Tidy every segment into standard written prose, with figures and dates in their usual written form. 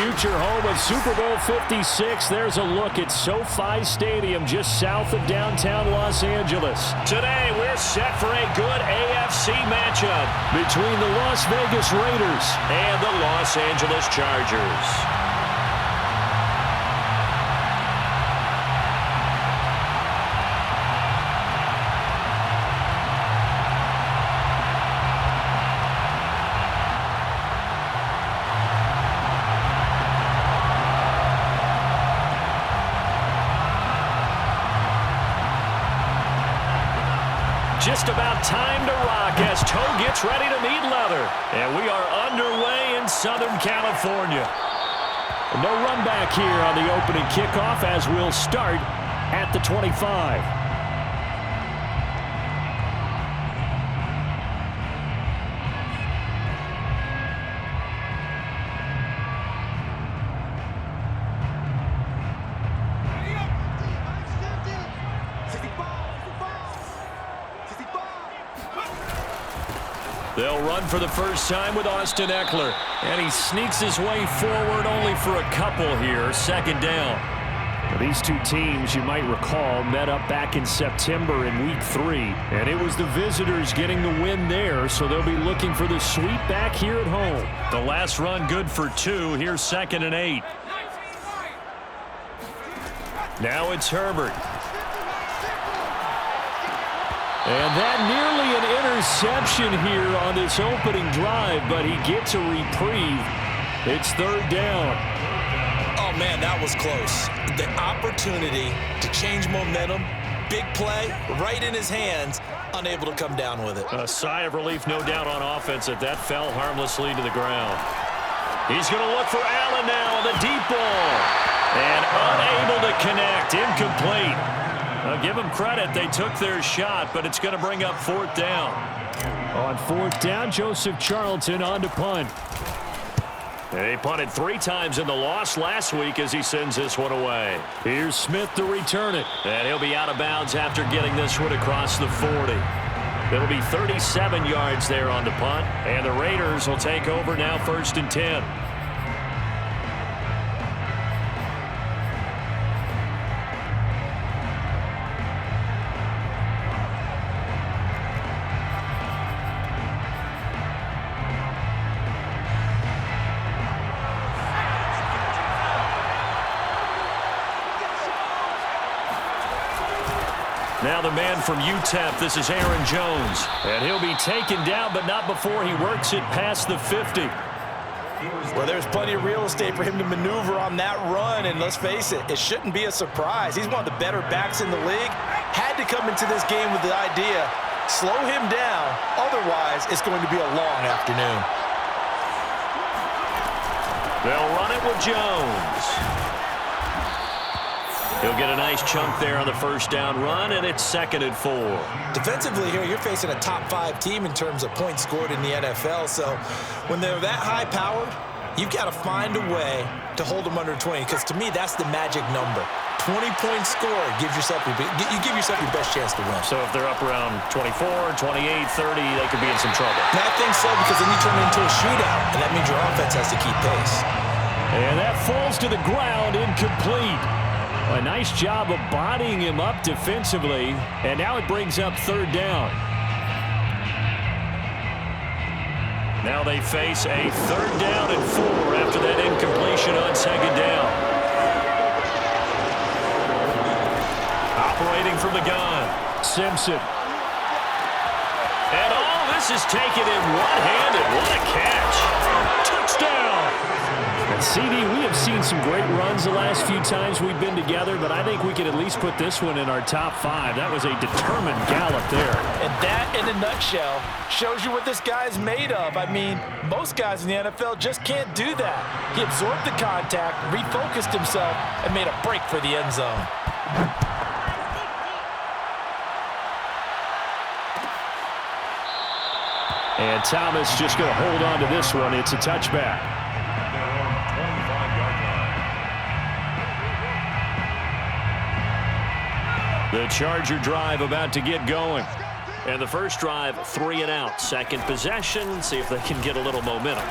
future home of Super Bowl 56. There's a look at SoFi Stadium just south of downtown Los Angeles. Today, we're set for a good AFC matchup between the Las Vegas Raiders and the Los Angeles Chargers. Just about time to rock as toe gets ready to meet leather. And we are underway in Southern California. No run back here on the opening kickoff as we'll start at the 25. They'll run for the first time with Austin Eckler. And he sneaks his way forward only for a couple here. Second down. These two teams, you might recall, met up back in September in Week 3. And it was the visitors getting the win there, so they'll be looking for the sweep back here at home. The last run good for 2. Here's 2nd and 8. Now it's Herbert. And that nearly an interception here on this opening drive, but he gets a reprieve. It's 3rd down. Oh, man, that was close. The opportunity to change momentum, big play, right in his hands, unable to come down with it. A sigh of relief, no doubt, on offense that fell harmlessly to the ground. He's going to look for Allen now on the deep ball. And unable to connect, incomplete. Give them credit. They took their shot, but it's going to bring up 4th down. On 4th down, Joseph Charlton on to punt. He punted 3 times in the loss last week as he sends this one away. Here's Smith to return it. And he'll be out of bounds after getting this one across the 40. It'll be 37 yards there on the punt. And the Raiders will take over now 1st and 10. Now the man from UTEP, this is Aaron Jones. And he'll be taken down, but not before he works it past the 50. Well, there's plenty of real estate for him to maneuver on that run, and let's face it, it shouldn't be a surprise. He's one of the better backs in the league. Had to come into this game with the idea, slow him down, otherwise it's going to be a long afternoon. They'll run it with Jones. He'll get a nice chunk there on the 1st down run, and it's 2nd and 4. Defensively here, you're facing a top 5 team in terms of points scored in the NFL, so when they're that high-powered, you've got to find a way to hold them under 20, because to me, that's the magic number. 20-point score gives yourself you give yourself your best chance to win. So if they're up around 24, 28, 30, they could be in some trouble. And I think so, because then you turn it into a shootout, and that means your offense has to keep pace. And that falls to the ground, incomplete. A nice job of bodying him up defensively, and now it brings up 3rd down. Now they face a 3rd down and 4 after that incompletion on 2nd down. Operating from the gun, Simpson. And all this is taken in one-handed. What a catch. Touchdown. And CD, we have seen some great runs the last few times we've been together, but I think we could at least put this one in our top 5. That was a determined gallop there. And that, in a nutshell, shows you what this guy's made of. I mean, most guys in the NFL just can't do that. He absorbed the contact, refocused himself, and made a break for the end zone. And Thomas just going to hold on to this one. It's a touchback. The Charger drive about to get going. And the first drive, 3 and out. Second possession, see if they can get a little momentum.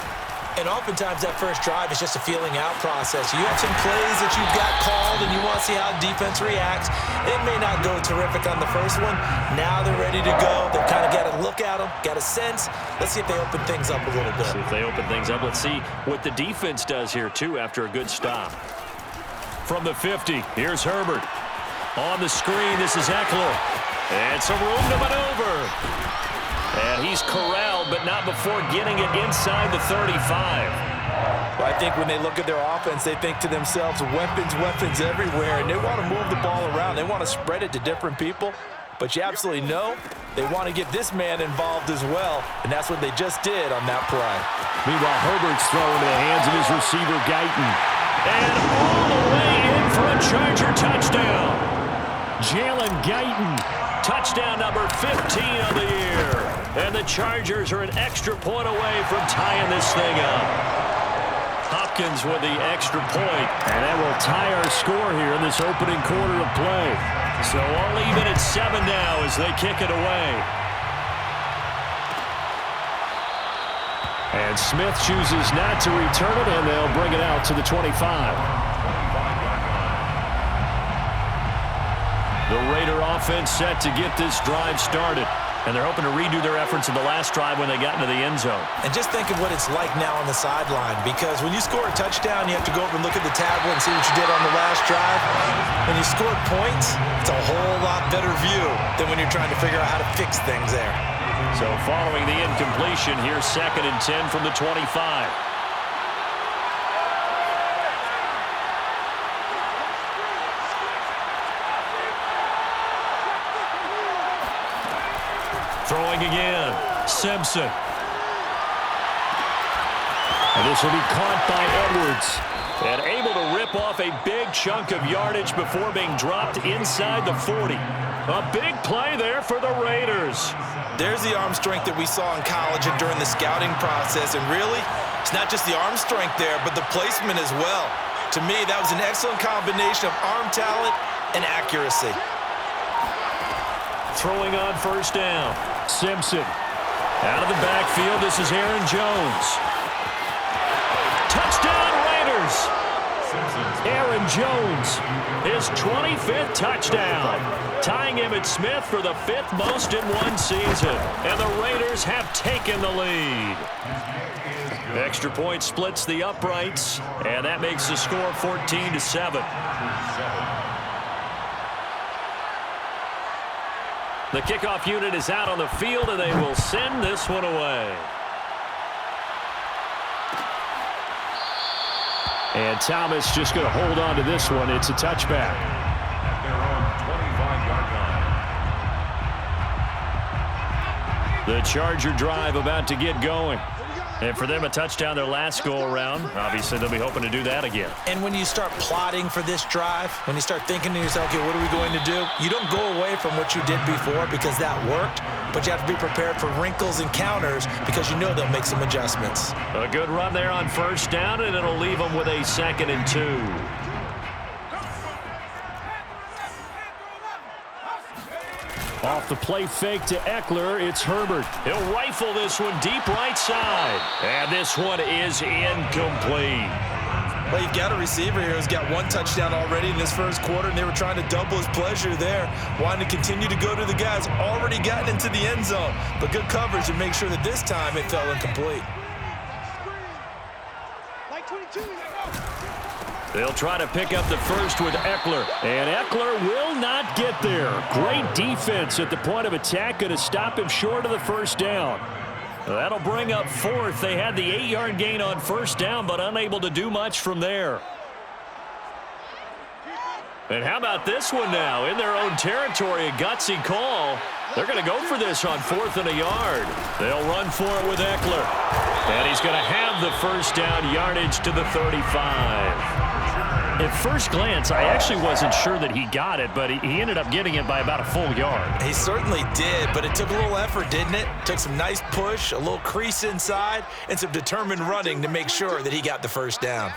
And oftentimes that first drive is just a feeling out process. You have some plays that you've got called and you want to see how defense reacts. It may not go terrific on the first one. Now they're ready to go. They've kind of got to look at them, got a sense. Let's see if they open things up a little bit. See if they open things up. Let's see what the defense does here, too, after a good stop. From the 50, here's Herbert. On the screen, this is Eckler. And some room to maneuver. And he's corralled, but not before getting it inside the 35. Well, I think when they look at their offense, they think to themselves, weapons, weapons everywhere, and they want to move the ball around. They want to spread it to different people, but you absolutely know they want to get this man involved as well, and that's what they just did on that play. Meanwhile, Herbert's throwing to the hands of his receiver, Guyton. And all the way in for a Charger touchdown. Jalen Guyton, touchdown number 15 of the year. And the Chargers are an extra point away from tying this thing up. Hopkins with the extra point, and that will tie our score here in this opening quarter of play. So all even at 7 now as they kick it away. And Smith chooses not to return it, and they'll bring it out to the 25. The Raider offense set to get this drive started. And they're hoping to redo their efforts in the last drive when they got into the end zone. And just think of what it's like now on the sideline, because when you score a touchdown, you have to go over and look at the tablet and see what you did on the last drive. When you scored points, it's a whole lot better view than when you're trying to figure out how to fix things there. So following the incompletion, here's 2nd and 10 from the 25. Throwing again, Simpson. And this will be caught by Edwards. And able to rip off a big chunk of yardage before being dropped inside the 40. A big play there for the Raiders. There's the arm strength that we saw in college and during the scouting process. And really, it's not just the arm strength there, but the placement as well. To me, that was an excellent combination of arm talent and accuracy. Throwing on 1st down. Simpson. Out of the backfield, this is Aaron Jones. Touchdown, Raiders! Aaron Jones, his 25th touchdown. Tying him at Smith for the 5th most in one season. And the Raiders have taken the lead. Extra point splits the uprights, and that makes the score 14-7. The kickoff unit is out on the field, and they will send this one away. And Thomas just going to hold on to this one. It's a touchback. At their own 25-yard line. The Charger drive about to get going. And for them, a touchdown their last go-around. Obviously, they'll be hoping to do that again. And when you start plotting for this drive, when you start thinking to yourself, okay, what are we going to do? You don't go away from what you did before because that worked, but you have to be prepared for wrinkles and counters because you know they'll make some adjustments. A good run there on 1st down, and it'll leave them with a 2nd and 2. Off the play fake to Eckler, it's Herbert. He'll rifle this one deep right side. And this one is incomplete. Well, you've got a receiver here who's got 1 touchdown already in this first quarter, and they were trying to double his pleasure there, wanting to continue to go to the guys already gotten into the end zone. But good coverage to make sure that this time it fell incomplete. They'll try to pick up the first with Eckler. And Eckler will not get there. Great defense at the point of attack. Going to stop him short of the 1st down. That'll bring up 4th. They had the 8-yard gain on 1st down, but unable to do much from there. And how about this one now? In their own territory, a gutsy call. They're going to go for this on 4th and a yard. They'll run for it with Eckler. And he's going to have the 1st down yardage to the 35. At first glance, I actually wasn't sure that he got it, but he ended up getting it by about a full yard. He certainly did, but it took a little effort, didn't it? Took some nice push, a little crease inside, and some determined running to make sure that he got the 1st down.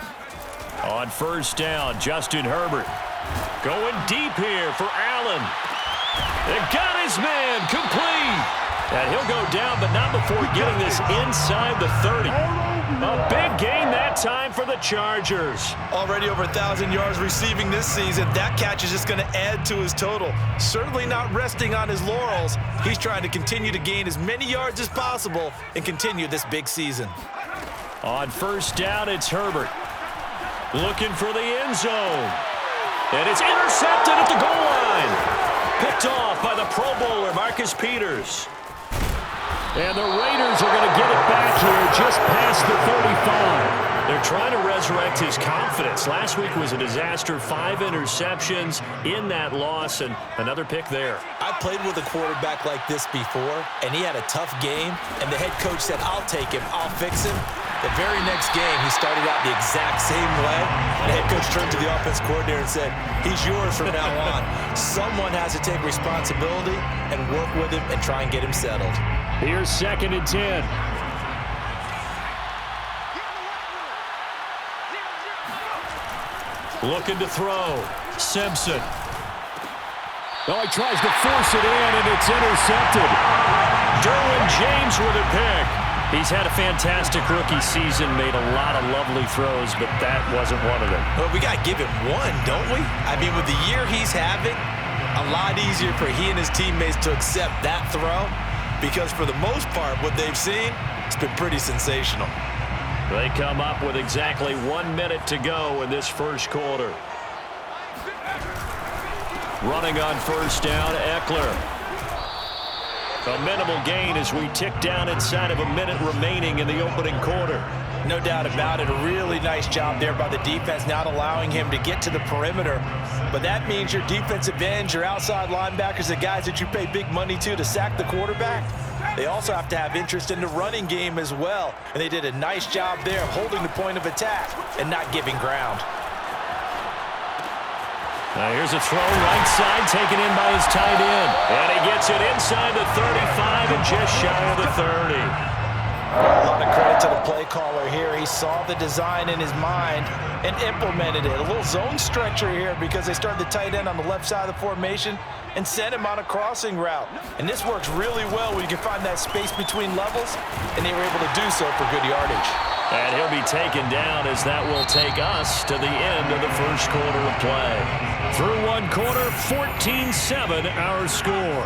On 1st down, Justin Herbert going deep here for Allen. They got his man complete. And he'll go down, but not before getting this inside the 30. A big gain that time for the Chargers. Already over 1,000 yards receiving this season. That catch is just going to add to his total. Certainly not resting on his laurels. He's trying to continue to gain as many yards as possible and continue this big season. On first down, it's Herbert. Looking for the end zone. And it's intercepted at the goal line. Picked off by the Pro Bowler, Marcus Peters. And the Raiders are going to get it back here just past the 35. They're trying to resurrect his confidence. Last week was a disaster. 5 interceptions in that loss, and another pick there. I played with a quarterback like this before, and he had a tough game, and the head coach said, I'll take him, I'll fix him. The very next game, he started out the exact same way. The head coach turned to the offense coordinator and said, he's yours from now on. Someone has to take responsibility and work with him and try and get him settled. Here's 2nd and 10. Looking to throw. Simpson. Oh, he tries to force it in, and it's intercepted. Derwin James with a pick. He's had a fantastic rookie season, made a lot of lovely throws, but that wasn't one of them. Well, we got to give him one, don't we? I mean, with the year he's having, a lot easier for he and his teammates to accept that throw, because for the most part, what they've seen, it's been pretty sensational. They come up with exactly 1 minute to go in this first quarter. Running on first down, Eckler. A minimal gain as we tick down inside of a minute remaining in the opening quarter. No doubt about it. A really nice job there by the defense, not allowing him to get to the perimeter. But that means your defensive ends, your outside linebackers, the guys that you pay big money to sack the quarterback, they also have to have interest in the running game as well. And they did a nice job there of holding the point of attack and not giving ground. Now here's a throw right side, taken in by his tight end. And he gets it inside the 35 and just shy of the 30. A lot of credit to the play caller here. He saw the design in his mind and implemented it. A little zone stretcher here because they started the tight end on the left side of the formation and sent him on a crossing route. And this works really well when you can find that space between levels, and they were able to do so for good yardage. And he'll be taken down as that will take us to the end of the first quarter of play. Through one quarter, 14-7 our score.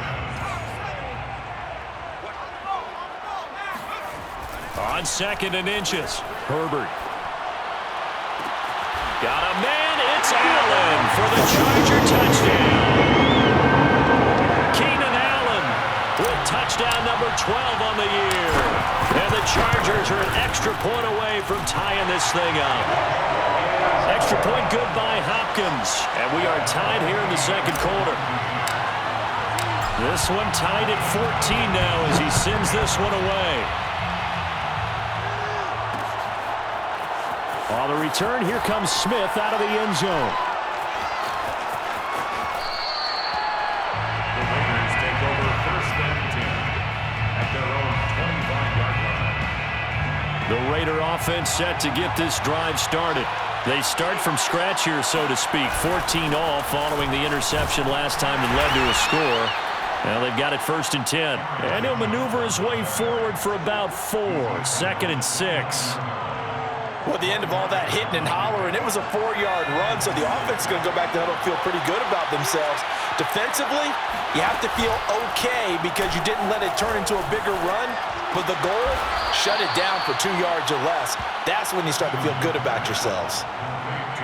On 2nd and inches, Herbert. Got a man, it's Allen for the Charger touchdown. Keenan Allen with touchdown number 12 on the year. And the Chargers are an extra point away from tying this thing up. Extra point good by Hopkins. And we are tied here in the second quarter. This one tied at 14 now as he sends this one away. On the return, here comes Smith out of the end zone. The Raiders take over 1st and 10 at their own 25-yard line. The Raider offense set to get this drive started. They start from scratch here, so to speak. 14 all following the interception last time that led to a score. Now they've got it 1st and 10. And he'll maneuver his way forward for about 4. 2nd and 6. Well, at the end of all that hitting and hollering, it was a 4-yard run, so the offense is going to go back to huddle, feel pretty good about themselves. Defensively, you have to feel okay because you didn't let it turn into a bigger run, but the goal, shut it down for 2 yards or less. That's when you start to feel good about yourselves.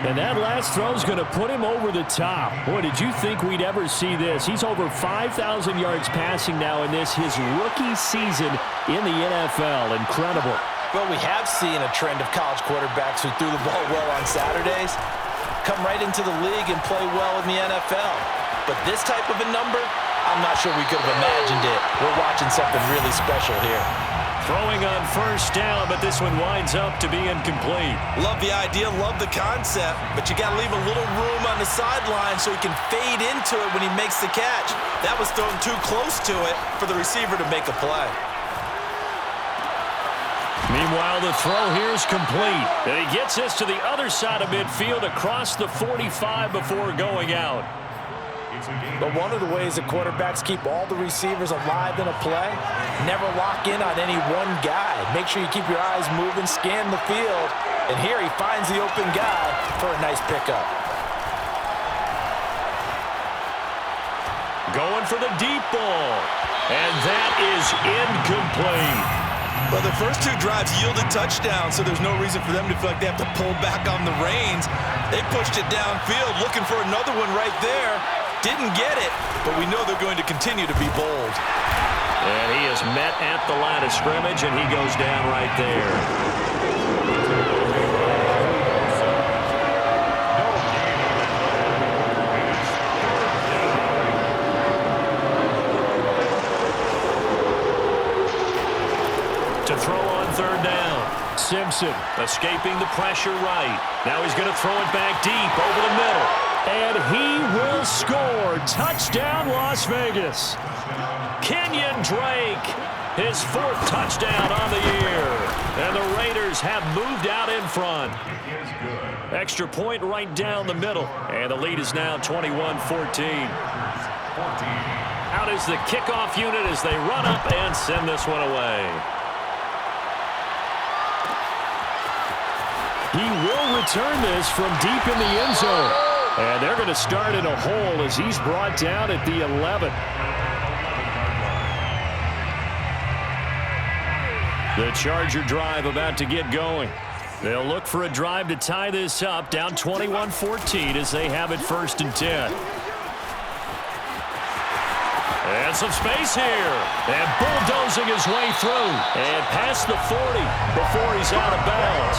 And that last throw is going to put him over the top. Boy, did you think we'd ever see this? He's over 5,000 yards passing now in this, his rookie season in the NFL. Incredible. Well, we have seen a trend of college quarterbacks who threw the ball well on Saturdays come right into the league and play well in the NFL. But this type of a number, I'm not sure we could have imagined it. We're watching something really special here. Throwing on first down, but this one winds up to be incomplete. Love the idea, love the concept, but you got to leave a little room on the sideline so he can fade into it when he makes the catch. That was thrown too close to it for the receiver to make a play. Meanwhile, the throw here is complete. And he gets this to the other side of midfield across the 45 before going out. It's a game. But one of the ways that quarterbacks keep all the receivers alive in a play, never lock in on any one guy. Make sure you keep your eyes moving, scan the field, and here he finds the open guy for a nice pickup. Going for the deep ball. And that is incomplete. Well, the first two drives yielded touchdowns, so there's no reason for them to feel like they have to pull back on the reins. They pushed it downfield, looking for another one right there. Didn't get it, but we know they're going to continue to be bold. And he is met at the line of scrimmage, and he goes down right there. To throw on third down. Simpson escaping the pressure right. Now he's going to throw it back deep over the middle. And he will score. Touchdown, Las Vegas. Kenyon Drake, his fourth touchdown on the year. And the Raiders have moved out in front. Extra point right down the middle. And the lead is now 21-14. Out is the kickoff unit as they run up and send this one away. He will return this from deep in the end zone. And they're going to start in a hole as he's brought down at the 11. The Charger drive about to get going. They'll look for a drive to tie this up, down 21-14 as they have it 1st and 10. And some space here. And bulldozing his way through. And past the 40 before he's out of bounds.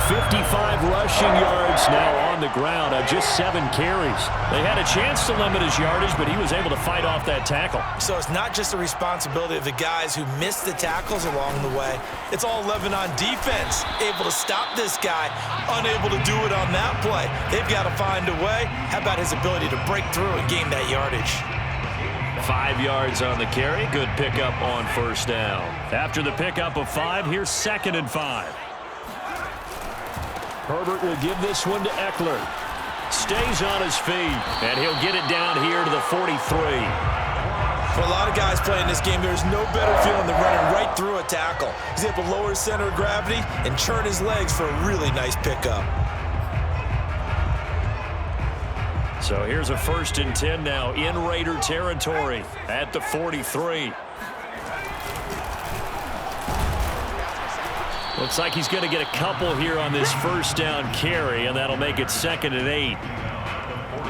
55 rushing yards now on the ground on just 7 carries. They had a chance to limit his yardage, but he was able to fight off that tackle. So it's not just the responsibility of the guys who missed the tackles along the way. It's all 11 on defense, able to stop this guy, unable to do it on that play. They've got to find a way. How about his ability to break through and gain that yardage? 5 yards on the carry. Good pickup on 1st down. After the pickup of 5, here's 2nd and 5. Herbert will give this one to Eckler. Stays on his feet, and he'll get it down here to the 43. For a lot of guys playing this game, there's no better feeling than running right through a tackle. He's able to lower his center of gravity and churn his legs for a really nice pickup. So here's a 1st and 10 now in Raider territory at the 43. Looks like he's going to get a couple here on this 1st down carry, and that'll make it 2nd and 8.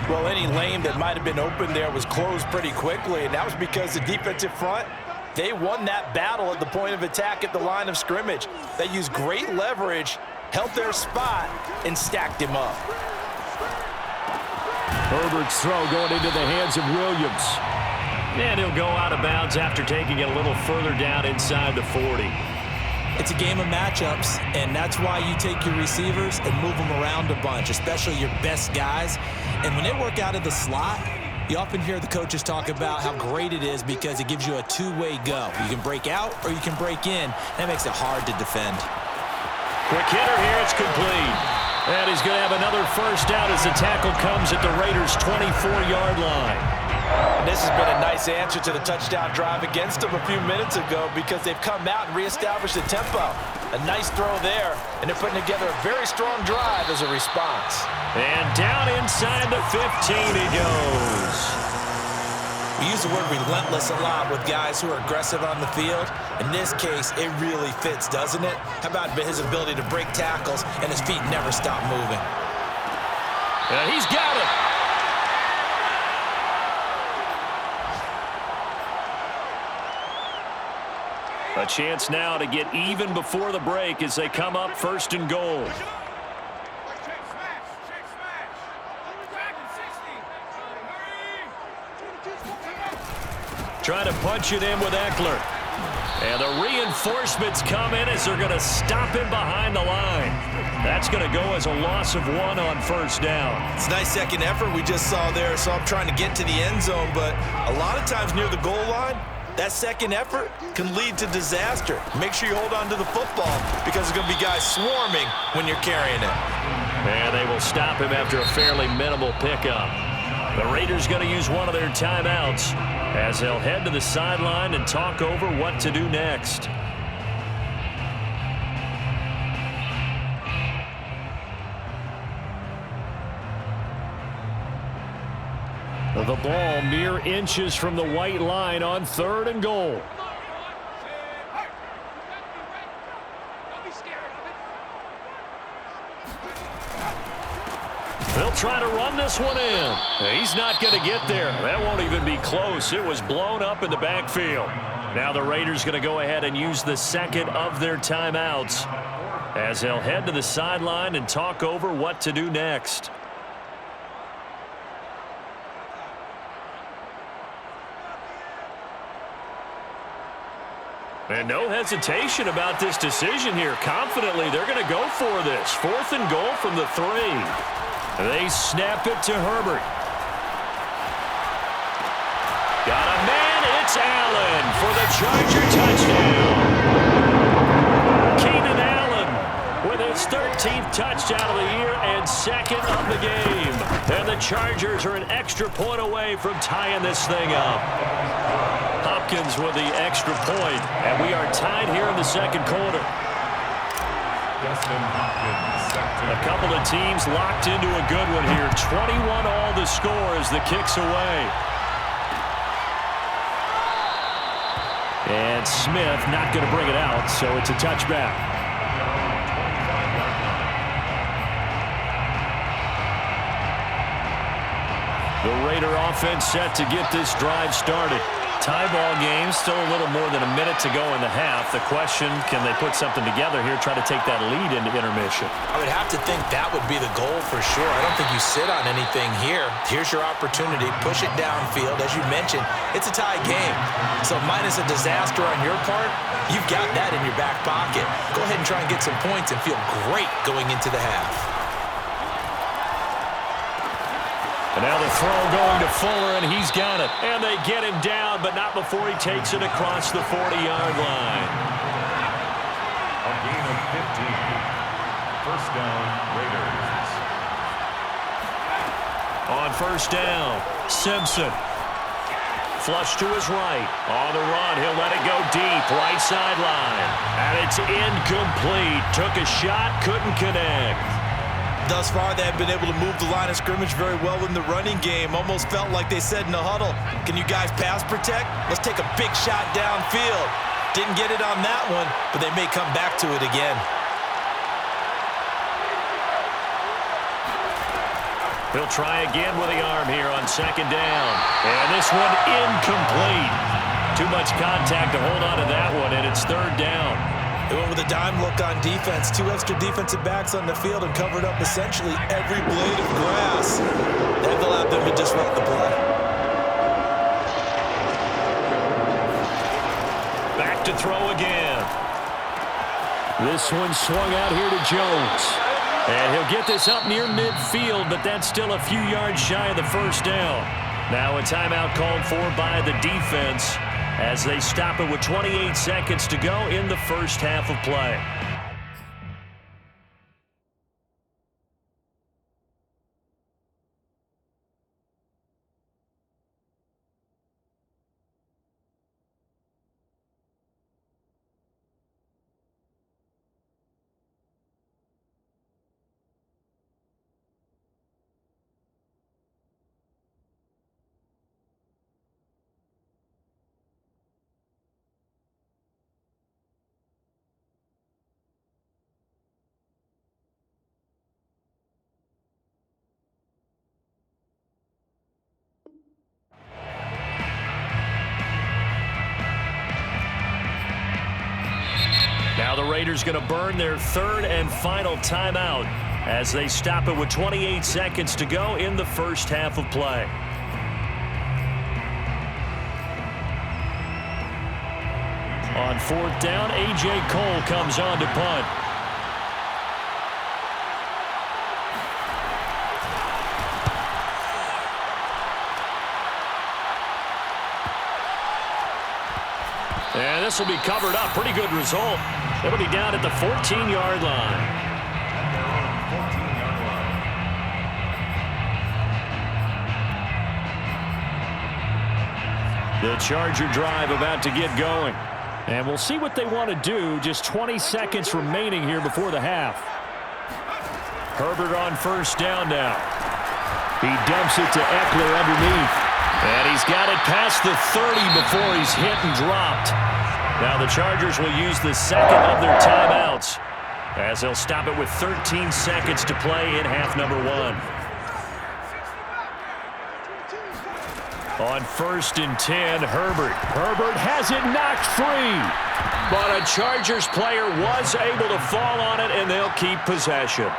Well, any lane that might have been open there was closed pretty quickly, and that was because the defensive front, they won that battle at the point of attack at the line of scrimmage. They used great leverage, held their spot, and stacked him up. Herbert's throw going into the hands of Williams. And he'll go out of bounds after taking it a little further down inside the 40. It's a game of matchups, and that's why you take your receivers and move them around a bunch, especially your best guys. And when they work out of the slot, you often hear the coaches talk about how great it is because it gives you a two-way go. You can break out or you can break in. That makes it hard to defend. Quick hitter here, it's complete. And he's going to have another 1st down as the tackle comes at the Raiders' 24-yard line. And this has been a nice answer to the touchdown drive against them a few minutes ago because they've come out and reestablished the tempo. A nice throw there, and they're putting together a very strong drive as a response. And down inside the 15 he goes. We use the word relentless a lot with guys who are aggressive on the field. In this case, it really fits, doesn't it? How about his ability to break tackles and his feet never stop moving? And he's got it. A chance now to get even before the break as they come up 1st and goal. Trying to punch it in with Eckler. And the reinforcements come in as they're going to stop him behind the line. That's going to go as a loss of 1 on 1st down. It's a nice second effort we just saw there. So I'm trying to get to the end zone, but a lot of times near the goal line, that second effort can lead to disaster. Make sure you hold on to the football because there's going to be guys swarming when you're carrying it. And they will stop him after a fairly minimal pickup. The Raiders going to use one of their timeouts as they'll head to the sideline and talk over what to do next. The ball mere inches from the white line on 3rd and goal. They'll try to run this one in. He's not going to get there. That won't even be close. It was blown up in the backfield. Now the Raiders going to go ahead and use the second of their timeouts as they'll head to the sideline and talk over what to do next. And no hesitation about this decision here. Confidently, they're going to go for this. 4th and goal from the 3. They snap it to Herbert. Got a man. It's Allen for the Charger touchdown. Keenan Allen with his 13th touchdown of the year and 2nd of the game. And the Chargers are an extra point away from tying this thing up. Hopkins with the extra point, and we are tied here in the 2nd quarter. A couple of teams locked into a good one here. 21 all the score as the kick's away. And Smith not going to bring it out, so it's a touchback. The Raider offense set to get this drive started. Tie ball game, still a little more than a minute to go in the half. The question, can they put something together here, try to take that lead into intermission? I would have to think that would be the goal for sure. I don't think you sit on anything here. Here's your opportunity. Push it downfield. As you mentioned, it's a tie game. So minus a disaster on your part, you've got that in your back pocket. Go ahead and try and get some points and feel great going into the half. And now the throw going to Fuller, and he's got it. And they get him down, but not before he takes it across the 40-yard line. A gain of 15. First down, Raiders. On first down, Simpson. Flush to his right. On the run, he'll let it go deep, right sideline. And it's incomplete. Took a shot, couldn't connect. Thus far, they have been able to move the line of scrimmage very well in the running game. Almost felt like they said in the huddle, can you guys pass protect? Let's take a big shot downfield. Didn't get it on that one, but they may come back to it again. He'll try again with the arm here on 2nd down. And this one incomplete. Too much contact to hold on to that one, and it's 3rd down. They went with a dime look on defense. 2 extra defensive backs on the field and covered up essentially every blade of grass. That allowed them to disrupt the play. Back to throw again. This one swung out here to Jones. And he'll get this up near midfield, but that's still a few yards shy of the 1st down. Now a timeout called for by the defense as they stop it with 28 seconds to go in the first half of play. Now the Raiders going to burn their 3rd and final timeout as they stop it with 28 seconds to go in the first half of play. On 4th down, A.J. Cole comes on to punt. And this will be covered up. Pretty good result. It'll be down at the 14-yard line. The Charger drive about to get going. And we'll see what they want to do. Just 20 seconds remaining here before the half. Herbert on first down now. He dumps it to Eckler underneath. And he's got it past the 30 before he's hit and dropped. Now the Chargers will use the second of their timeouts as they'll stop it with 13 seconds to play in half number 1. On 1st and 10, Herbert. Herbert has it knocked free. But a Chargers player was able to fall on it, and they'll keep possession.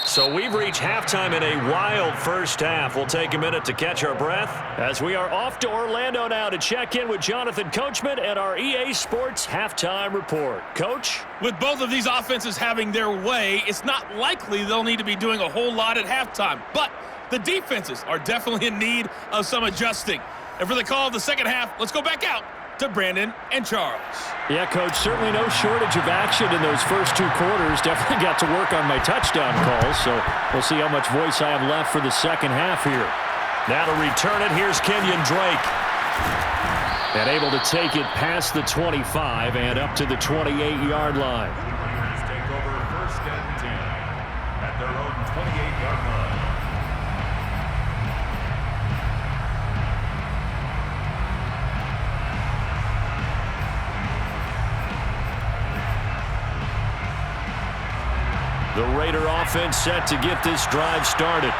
So we've reached halftime in a wild first half. We'll take a minute to catch our breath as we are off to Orlando now to check in with Jonathan Coachman and our EA Sports Halftime Report. Coach? With both of these offenses having their way, it's not likely they'll need to be doing a whole lot at halftime. But the defenses are definitely in need of some adjusting. And for the call of the second half, let's go back out to Brandon and Charles. Yeah, Coach, certainly no shortage of action in those first 2 quarters. Definitely got to work on my touchdown calls, so we'll see how much voice I have left for the second half here. Now to return it, here's Kenyon Drake. And able to take it past the 25 and up to the 28-yard line. Take over 1st and 10 at their own 28-yard line. The Raider offense set to get this drive started.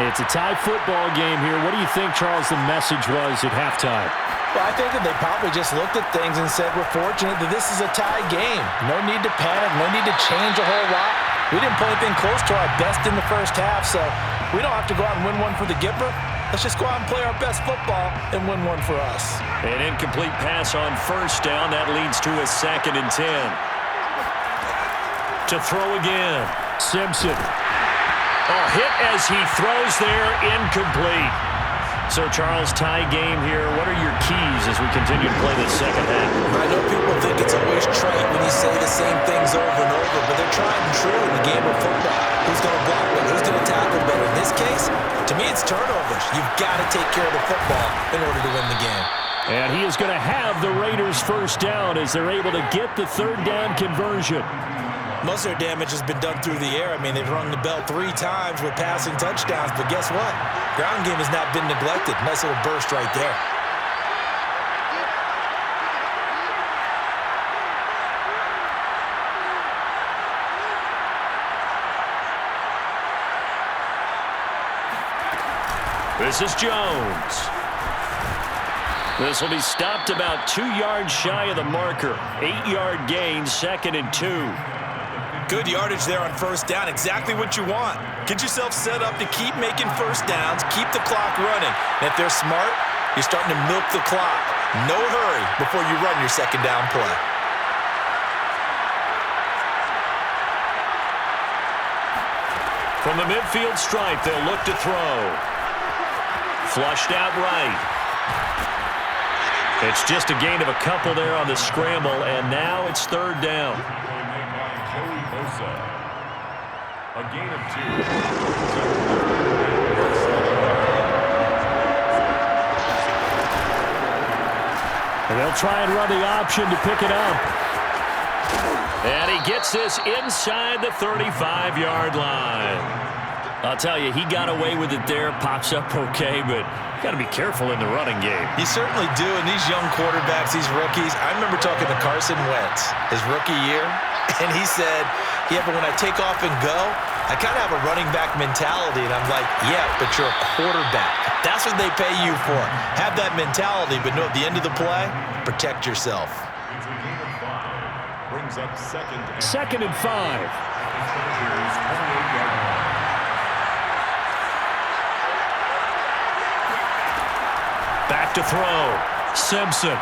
It's a tie football game here. What do you think, Charles, the message was at halftime? Well, I think that they probably just looked at things and said, we're fortunate that this is a tie game. No need to panic, no need to change a whole lot. We didn't play anything close to our best in the first half, so we don't have to go out and win one for the Gipper. Let's just go out and play our best football and win one for us. An incomplete pass on first down. That leads to a 2nd and 10. To throw again. Simpson. Oh, hit as he throws there, incomplete. So, Charles, tie game here. What are your keys as we continue to play this second half? I know people think it's always trite when you say the same things over and over, but they're tried and true in the game of football. Who's going to block better? Who's going to tackle better? In this case, to me, it's turnovers. You've got to take care of the football in order to win the game. And he is going to have the Raiders first down as they're able to get the 3rd down conversion. Most of their damage has been done through the air. I mean, they've rung the bell 3 times with passing touchdowns, but guess what? Ground game has not been neglected. Nice little burst right there. This is Jones. This will be stopped about 2 yards shy of the marker. 8-yard gain, 2nd and 2. Good yardage there on first down. Exactly what you want. Get yourself set up to keep making first downs, keep the clock running. And if they're smart, you're starting to milk the clock. No hurry before you run your second down play. From the midfield stripe, they'll look to throw. Flushed out right. It's just a gain of a couple there on the scramble, and now it's 3rd down. A gain of 2. And they'll try and run the option to pick it up. And he gets this inside the 35-yard line. I'll tell you, he got away with it there, pops up okay, but got to be careful in the running game. You certainly do, and these young quarterbacks, these rookies, I remember talking to Carson Wentz his rookie year, and he said, yeah, but when I take off and go, I kind of have a running back mentality, and I'm like, yeah, but you're a quarterback. That's what they pay you for. Have that mentality, but no, at the end of the play, protect yourself. It's a gain of 5. Brings up 2nd and 5. Here's 28-yard line. Back to throw. Simpson.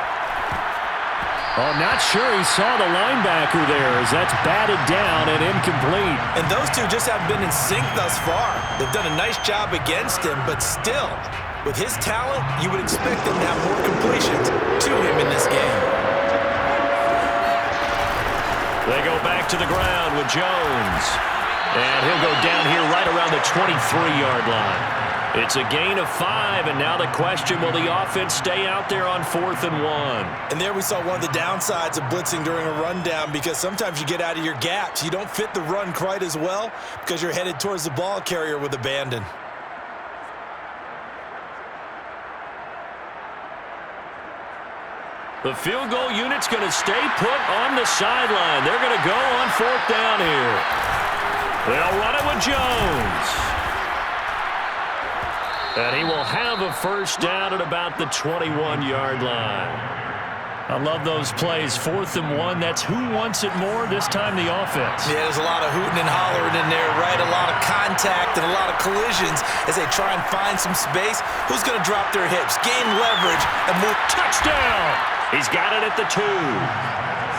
Oh, not sure he saw the linebacker there as that's batted down and incomplete. And those two just haven't been in sync thus far. They've done a nice job against him, but still, with his talent, you would expect them to have more completions to him in this game. They go back to the ground with Jones. And he'll go down here right around the 23-yard line. It's a gain of 5, and now the question, will the offense stay out there on 4th and 1? And there we saw one of the downsides of blitzing during a rundown, because sometimes you get out of your gaps. You don't fit the run quite as well because you're headed towards the ball carrier with abandon. The field goal unit's going to stay put on the sideline. They're going to go on 4th down here. They'll run it with Jones. And he will have a first down at about the 21-yard line. I love those plays. 4th and 1, that's who wants it more, this time the offense. Yeah, there's a lot of hooting and hollering in there, right? A lot of contact and a lot of collisions as they try and find some space. Who's going to drop their hips, gain leverage, and move? Touchdown! He's got it at the 2.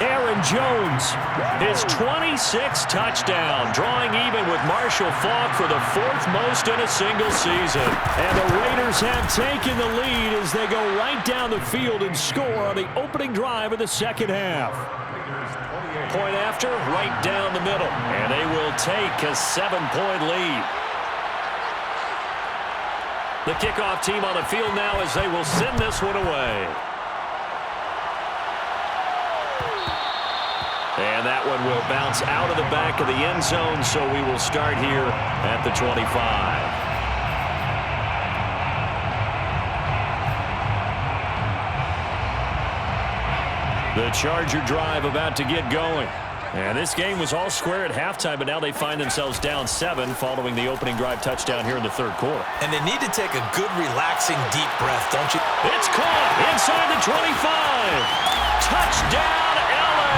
Aaron Jones, his 26th touchdown, drawing even with Marshall Faulk for the 4th most in a single season. And the Raiders have taken the lead as they go right down the field and score on the opening drive of the second half. Point after, right down the middle. And they will take a 7-point lead. The kickoff team on the field now as they will send this one away. And that one will bounce out of the back of the end zone, so we will start here at the 25. The Charger drive about to get going. And this game was all square at halftime, but now they find themselves down 7 following the opening drive touchdown here in the 3rd quarter. And they need to take a good, relaxing, deep breath, don't you? It's caught inside the 25. Touchdown, LA!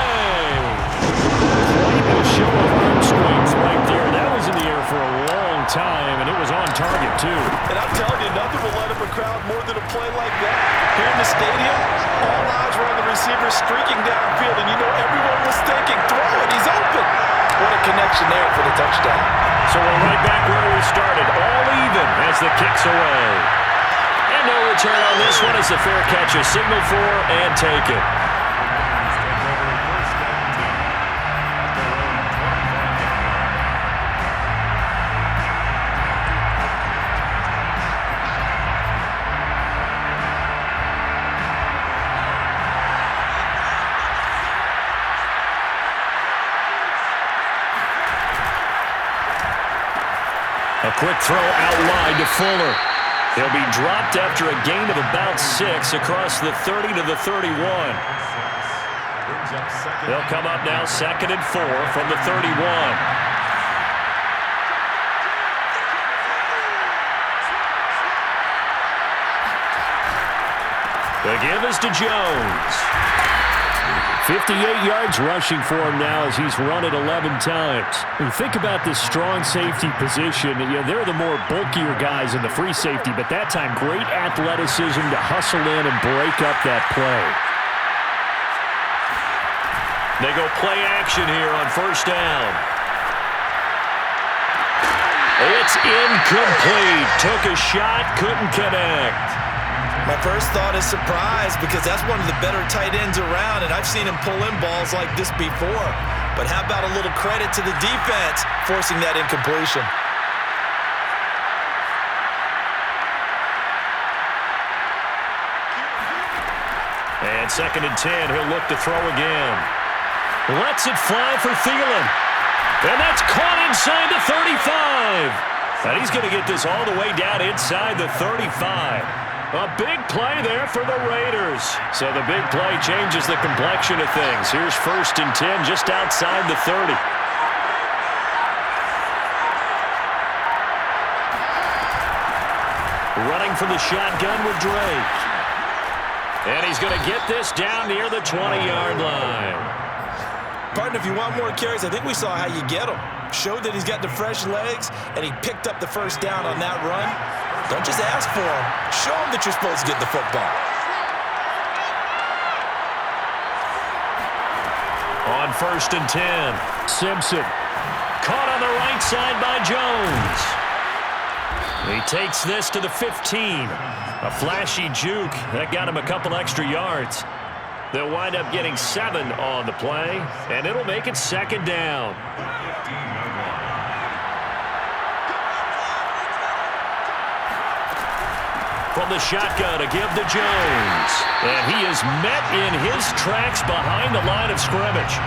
Quite a show of arm strength right there. That was in the air for a long time, and it was on target, too. And I'm telling you, nothing will light up a crowd more than a play like that. Here in the stadium, all eyes were on the receiver streaking downfield, and you know everyone was thinking, throw it, he's open. What a connection there for the touchdown. So we're right back where we started, all even as the kick's away. And no return on this one as the fair catch is signaled for and taken. A quick throw out wide to Fuller. He'll be dropped after a gain of about 6 across the 30 to the 31. They'll come up now 2nd and 4 from the 31. The give is to Jones. 58 yards rushing for him now as he's run it 11 times. When you think about this strong safety position, they're the more bulkier guys in the free safety, but that time great athleticism to hustle in and break up that play. They go play action here on 1st down. It's incomplete. Took a shot, couldn't connect. My first thought is surprise, because that's one of the better tight ends around, and I've seen him pull in balls like this before. But how about a little credit to the defense forcing that incompletion? And 2nd and 10, he'll look to throw again. Lets it fly for Thielen. And that's caught inside the 35. And he's going to get this all the way down inside the 35. A big play there for the Raiders. So the big play changes the complexion of things. Here's 1st and 10 just outside the 30. Running from the shotgun with Drake. And he's going to get this down near the 20-yard line. Partner, if you want more carries, I think we saw how you get them. Showed that he's got the fresh legs, and he picked up the first down on that run. Don't just ask for him. Show him that you're supposed to get the football. On 1st and 10, Simpson. Caught on the right side by Jones. He takes this to the 15. A flashy juke. That got him a couple extra yards. They'll wind up getting 7 on the play, and it'll make it 2nd down. From the shotgun to give to Jones. And he is met in his tracks behind the line of scrimmage.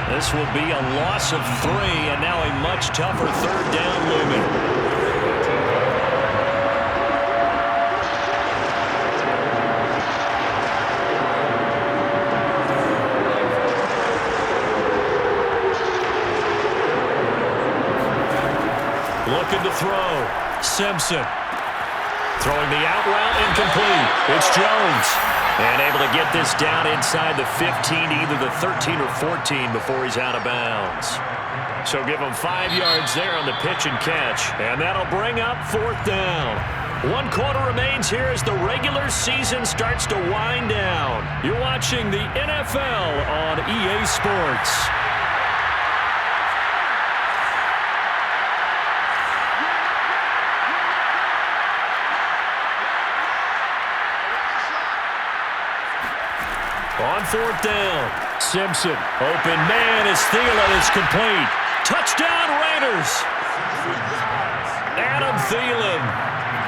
This will be a loss of 3, and now a much tougher third down looming. Looking to throw. Simpson. Throwing the out route, incomplete. It's Jones. And able to get this down inside the 15, either the 13 or 14 before he's out of bounds. So give him 5 yards there on the pitch and catch. And that'll bring up 4th down. 1 quarter remains here as the regular season starts to wind down. You're watching the NFL on EA Sports. On 4th down, Simpson. Open man is Thielen. Is complete. Touchdown Raiders. Adam Thielen,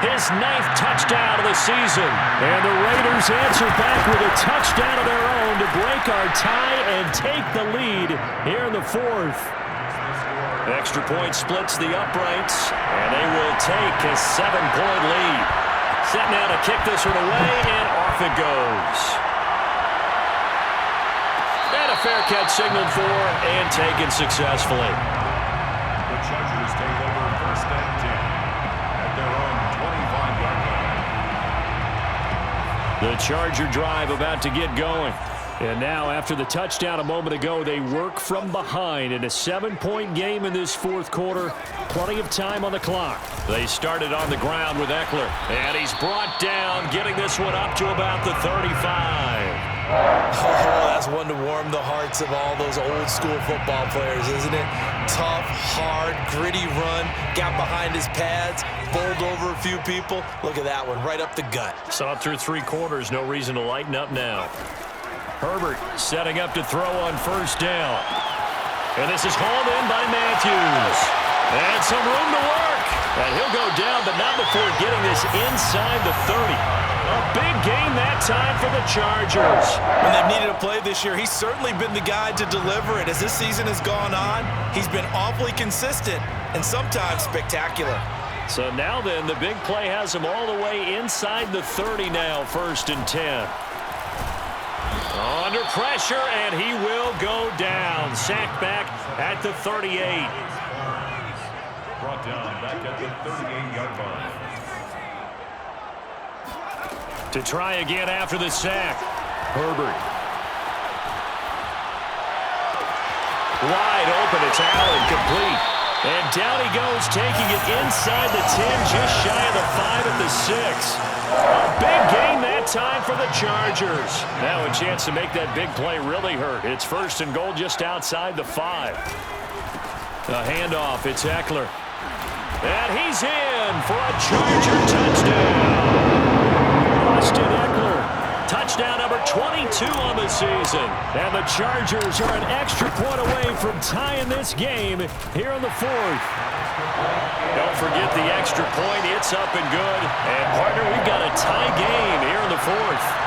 his 9th touchdown of the season. And the Raiders answer back with a touchdown of their own to break our tie and take the lead here in the 4th. Extra point splits the uprights, and they will take a 7-point lead. Set now to kick this one away, and off it goes. And a fair catch signaled for and taken successfully. The Chargers take over 1st and 10 at their own 25-yard line. The Charger drive about to get going. And now, after the touchdown a moment ago, they work from behind in a 7-point game in this 4th quarter. Plenty of time on the clock. They started on the ground with Eckler. And he's brought down, getting this one up to about the 35. Oh, that's one to warm the hearts of all those old school football players, isn't it? Tough, hard, gritty run, got behind his pads, bowled over a few people. Look at that one, right up the gut. Saw it through 3 quarters, no reason to lighten up now. Herbert setting up to throw on 1st down. And this is hauled in by Matthews. And some room to work. And he'll go down, but not before getting this inside the 30. A big game that time for the Chargers. When they've needed a play this year, he's certainly been the guy to deliver it. As this season has gone on, he's been awfully consistent and sometimes spectacular. So now then, the big play has him all the way inside the 30 now, 1st and 10. Under pressure, and he will go down. Sacked back at the 38. Brought down back at the 38-yard line. To try again after the sack. Herbert. Wide open, it's Allen, complete. And down he goes, taking it inside the 10, just shy of the 5 at the 6. A big game that time for the Chargers. Now a chance to make that big play really hurt. It's 1st and goal just outside the 5. A handoff, it's Eckler. And he's in for a Charger touchdown. Austin Eckler, touchdown number 22 on the season. And the Chargers are an extra point away from tying this game here in the 4th. Don't forget the extra point. It's up and good. And, partner, we've got a tie game here in the 4th.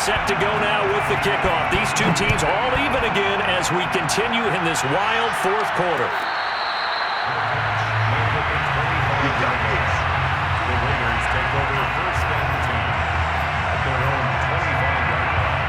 Set to go now with the kickoff. These two teams all even again as we continue in this wild 4th quarter. The Raiders take over 1st and 10 at their own 25-yard line.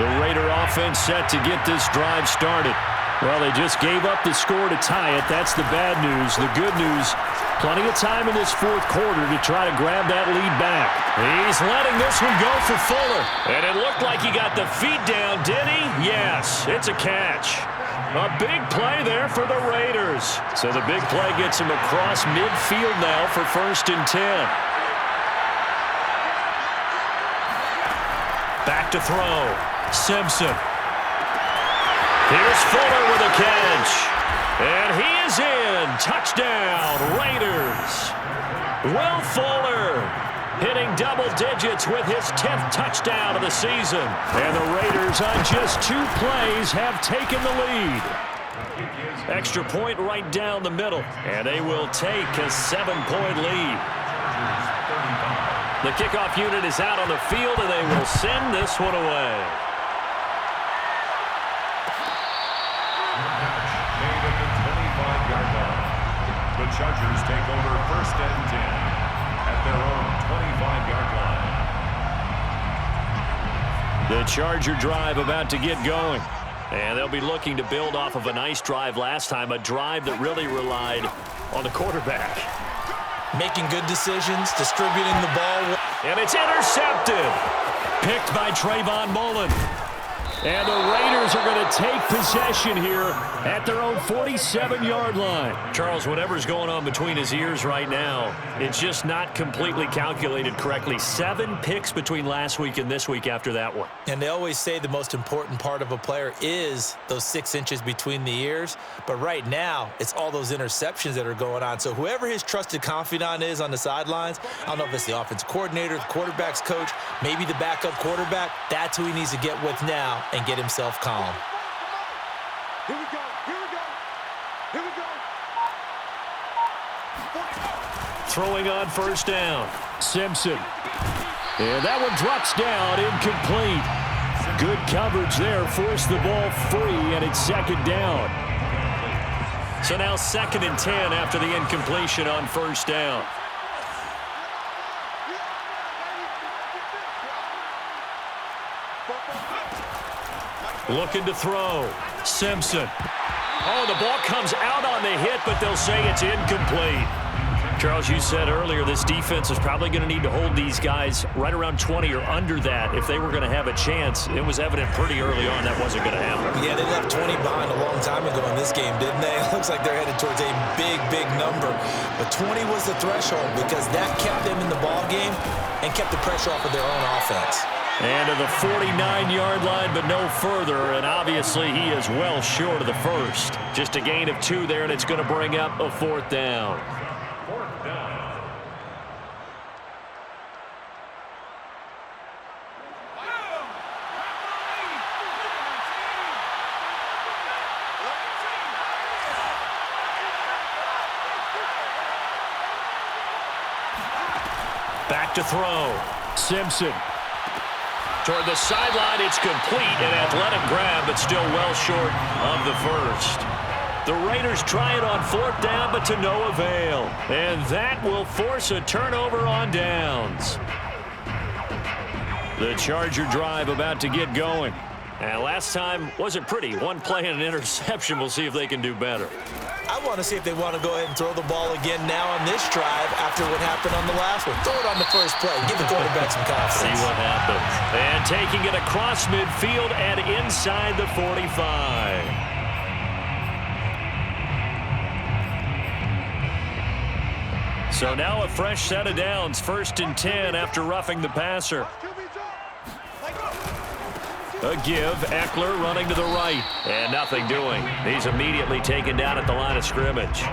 The Raider offense set to get this drive started. Well, they just gave up the score to tie it. That's the bad news. The good news, plenty of time in this fourth quarter to try to grab that lead back. He's letting this one go for Fuller. And it looked like he got the feet down, did he? Yes, it's a catch. A big play there for the Raiders. So the big play gets him across midfield now for 1st and 10. Back to throw. Simpson. Here's Fuller with a catch. And he is in. Touchdown, Raiders. Will Fuller hitting double digits with his 10th touchdown of the season. And the Raiders on just 2 plays have taken the lead. Extra point right down the middle. And they will take a 7-point lead. The kickoff unit is out on the field, and they will send this one away. Made at the 25-yard line. The Chargers take over 1st and 10 at their own 25-yard line. The Charger drive about to get going. And they'll be looking to build off of a nice drive last time, a drive that really relied on the quarterback. Making good decisions, distributing the ball. And it's intercepted. Picked by Trayvon Mullen. And the Raiders are going to take possession here at their own 47-yard line. Charles, whatever's going on between his ears right now, it's just not completely calculated correctly. 7 picks between last week and this week after that one. And they always say the most important part of a player is those 6 inches between the ears. But right now, it's all those interceptions that are going on. So whoever his trusted confidant is on the sidelines, I don't know if it's the offensive coordinator, the quarterback's coach, maybe the backup quarterback, that's who he needs to get with now and get himself calm. Here we go. Here we go. Here we go. Throwing on 1st down. Simpson. And that one drops down, incomplete. Good coverage there, forced the ball free, and it's 2nd down. So now 2nd and 10 after the incompletion on 1st down. Looking to throw. Simpson. Oh, the ball comes out on the hit, but they'll say it's incomplete. Charles, you said earlier this defense is probably going to need to hold these guys right around 20 or under that if they were going to have a chance. It was evident pretty early on that wasn't going to happen. Yeah, they left 20 behind a long time ago in this game, didn't they? It looks like they're headed towards a big, big number. But 20 was the threshold because that kept them in the ball game and kept the pressure off of their own offense. And to the 49-yard line, but no further. And obviously, he is well short of the first. Just a gain of 2 there, and it's going to bring up a 4th down. Back to throw. Simpson. Toward the sideline, it's complete. An athletic grab, but still well short of the first. The Raiders try it on 4th down, but to no avail. And that will force a turnover on downs. The Charger drive about to get going. And last time wasn't pretty. 1 play and an interception. We'll see if they can do better. I want to see if they want to go ahead and throw the ball again now on this drive after what happened on the last one. Throw it on the first play. Give the quarterback some confidence. See what happens. And taking it across midfield and inside the 45. So now a fresh set of downs. 1st and 10 after roughing the passer. A give. Eckler running to the right. And nothing doing. He's immediately taken down at the line of scrimmage.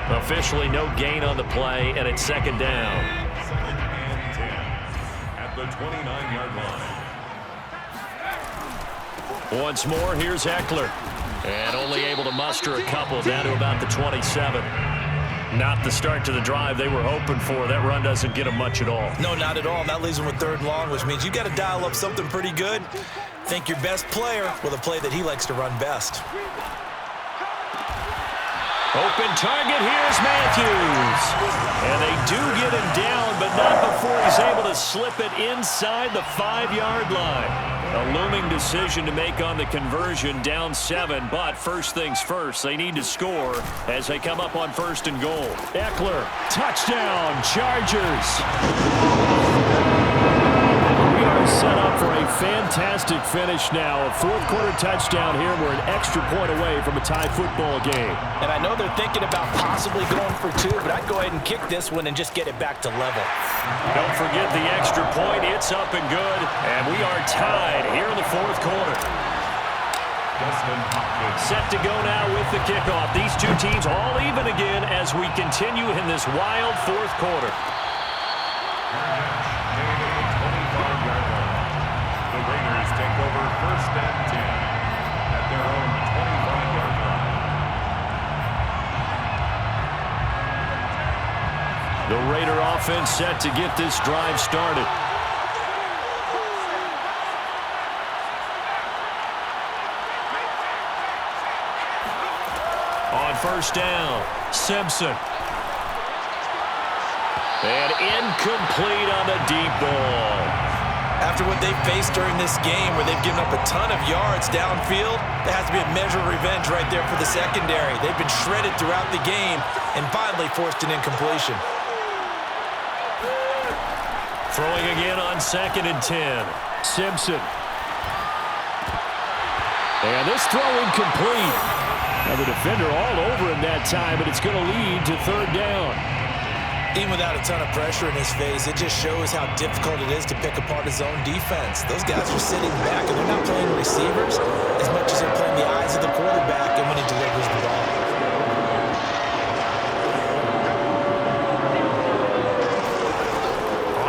Officially no gain on the play, and it's 2nd down. At the 29-yard line. Once more, here's Eckler. And only able to muster a couple down to about the 27. Not the start to the drive they were hoping for. That run doesn't get them much at all. No, not at all. And that leaves them with 3rd and long, which means you got to dial up something pretty good. Think your best player with a play that he likes to run best. Open target, here's Matthews. And they do get him down, but not before he's able to slip it inside the 5-yard line. A looming decision to make on the conversion, down 7, but first things first, they need to score as they come up on 1st and goal. Eckler, touchdown, Chargers. We are set up for a fantastic finish now. A 4th-quarter touchdown here. We're an extra point away from a tie football game. And I know they're thinking about possibly going for 2, but I'd go ahead and kick this one and just get it back to level. Don't forget the extra point. It's up and good. And we are tied here in the 4th quarter. Set to go now with the kickoff. These two teams all even again as we continue in this wild 4th quarter. The Raiders take over 1st and 10 at their own 25-yard line. The Raider offense set to get this drive started. On 1st down, Simpson. And incomplete on the deep ball. After what they've faced during this game where they've given up a ton of yards downfield, there has to be a measure of revenge right there for the secondary. They've been shredded throughout the game and finally forced an incompletion. Throwing again on 2nd and 10. Simpson. And this throw incomplete. Now the defender all over him that time, but it's going to lead to 3rd down. Even without a ton of pressure in his face, it just shows how difficult it is to pick apart his own defense. Those guys are sitting back, and they're not playing receivers as much as they're playing the eyes of the quarterback and when he delivers the ball.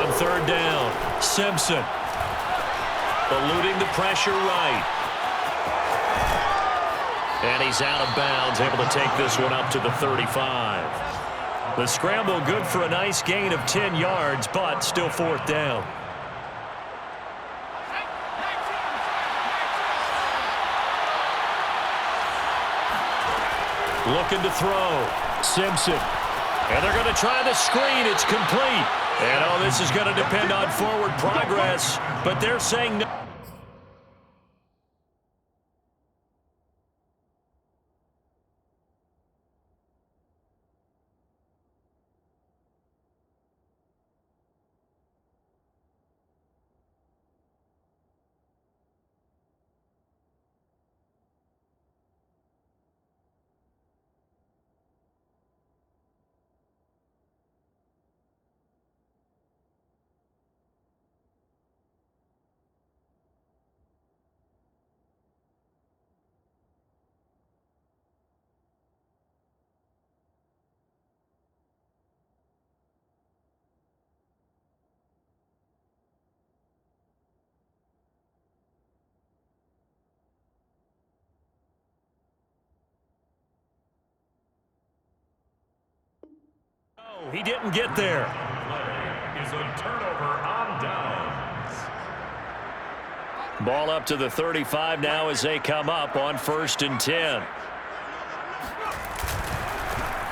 On 3rd down, Simpson. Eluding the pressure right. And he's out of bounds, able to take this one up to the 35. The scramble good for a nice gain of 10 yards, but still 4th down. Looking to throw. Simpson. And they're going to try the screen. It's complete. And, oh, this is going to depend on forward progress, but they're saying no. He didn't get there. Is a turnover on downs. Ball up to the 35 now as they come up on 1st and 10.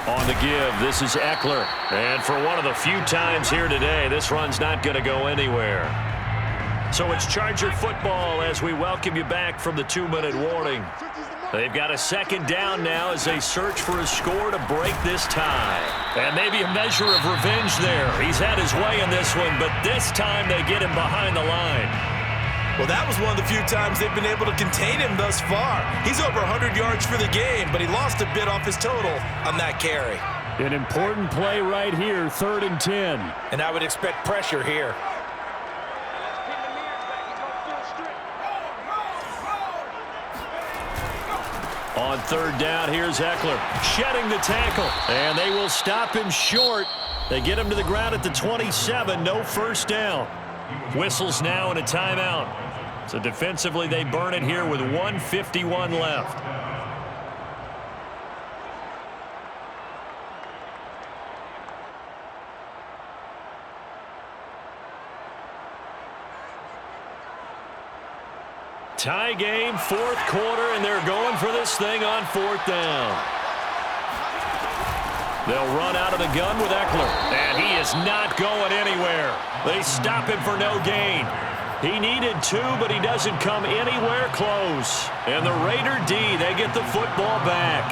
On the give, this is Eckler. And for one of the few times here today, this run's not going to go anywhere. So it's Charger football as we welcome you back from the 2-minute warning. They've got a 2nd down now as they search for a score to break this tie. And maybe a measure of revenge there. He's had his way in this one, but this time they get him behind the line. Well, that was one of the few times they've been able to contain him thus far. He's over 100 yards for the game, but he lost a bit off his total on that carry. An important play right here, 3rd and 10. And I would expect pressure here. On 3rd down, here's Eckler, shedding the tackle, and they will stop him short. They get him to the ground at the 27, no 1st down. Whistles now and a timeout. So defensively, they burn it here with 1:51 left. Tie game, 4th quarter, and they're going for this thing on 4th down. They'll run out of the gun with Eckler. And he is not going anywhere. They stop him for no gain. He needed 2, but he doesn't come anywhere close. And the Raider D, they get the football back.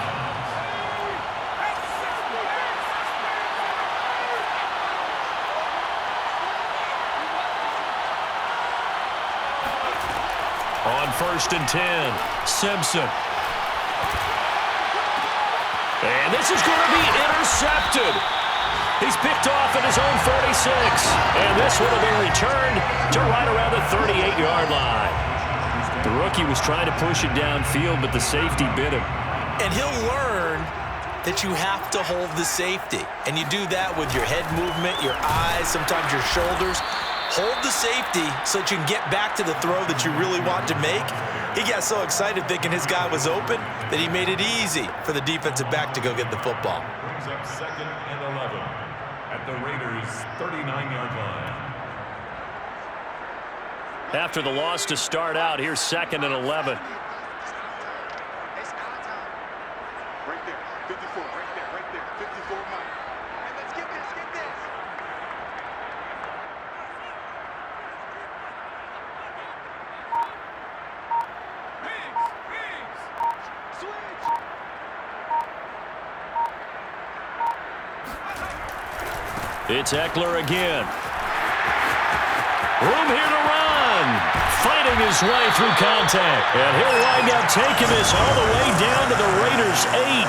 On 1st and 10, Simpson. And this is going to be intercepted. He's picked off at his own 46. And this one will be returned to right around the 38-yard line. The rookie was trying to push it downfield, but the safety bit him. And he'll learn that you have to hold the safety. And you do that with your head movement, your eyes, sometimes your shoulders. Hold the safety so that you can get back to the throw that you really want to make. He got so excited thinking his guy was open that he made it easy for the defensive back to go get the football. Brings up 2nd and 11 at the Raiders' 39-yard line. After the loss to start out, here's 2nd and 11. Right there, 54, right there, 54 Mike. Hey, let's get this, get this. It's Eckler again. Room here to run. Fighting his way through contact. And he'll wind up taking this all the way down to the Raiders' 8.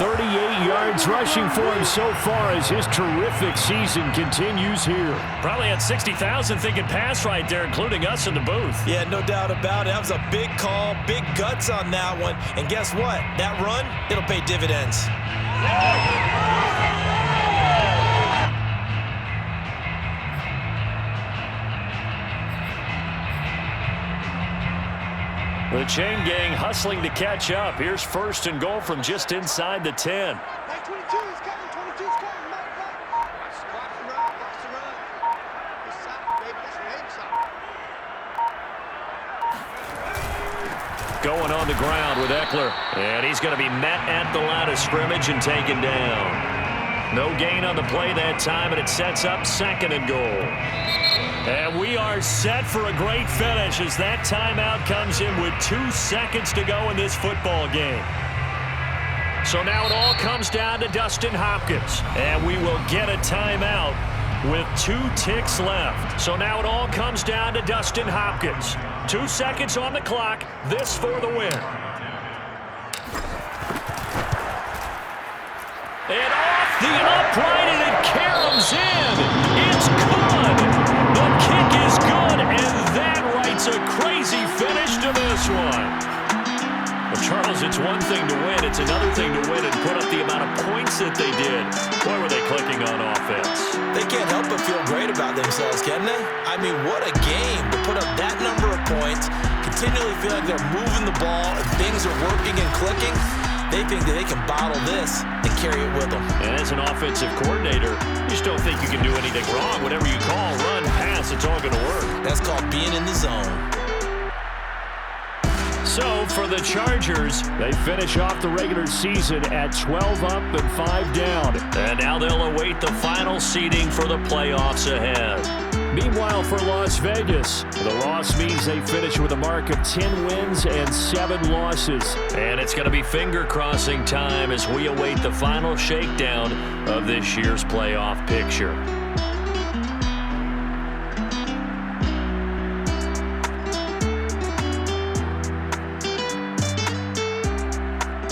138 yards rushing for him so far as his terrific season continues here. Probably had 60,000 thinking pass right there, including us in the booth. Yeah, no doubt about it. That was a big call, big guts on that one. And guess what? That run, it'll pay dividends. The chain gang hustling to catch up. Here's 1st and goal from just inside the 10. Mike 22 is coming, 22 is coming, Mike. Watch the run, watch the run. It's soccer, baby, that's baby soccer. Going on the ground with Eckler. And he's going to be met at the line of scrimmage and taken down. No gain on the play that time, and it sets up 2nd and goal. And we are set for a great finish as that timeout comes in with 2 seconds to go in this football game. So now it all comes down to Dustin Hopkins. And we will get a timeout with 2 ticks left. So now it all comes down to Dustin Hopkins. 2 seconds on the clock. This for the win. And off the upright, and it caroms in. It's good. The kick is good, and that writes a crazy finish to this one. Well, Charles, it's one thing to win. It's another thing to win and put up the amount of points that they did. Boy, were they clicking on offense. They can't help but feel great about themselves, can they? I mean, what a game to put up that number of points, continually feel like they're moving the ball, and things are working and clicking. They think that they can bottle this and carry it with them. And as an offensive coordinator, you just don't think you can do anything wrong. Whatever you call, run, pass, it's all going to work. That's called being in the zone. So, for the Chargers, They finish off the regular season at 12 up and 5 down. and now they'll await the final seeding for the playoffs ahead. Meanwhile, for Las Vegas, the loss means they finish with a mark of 10 wins and 7 losses. And it's going to be finger-crossing time as we await the final shakedown of this year's playoff picture.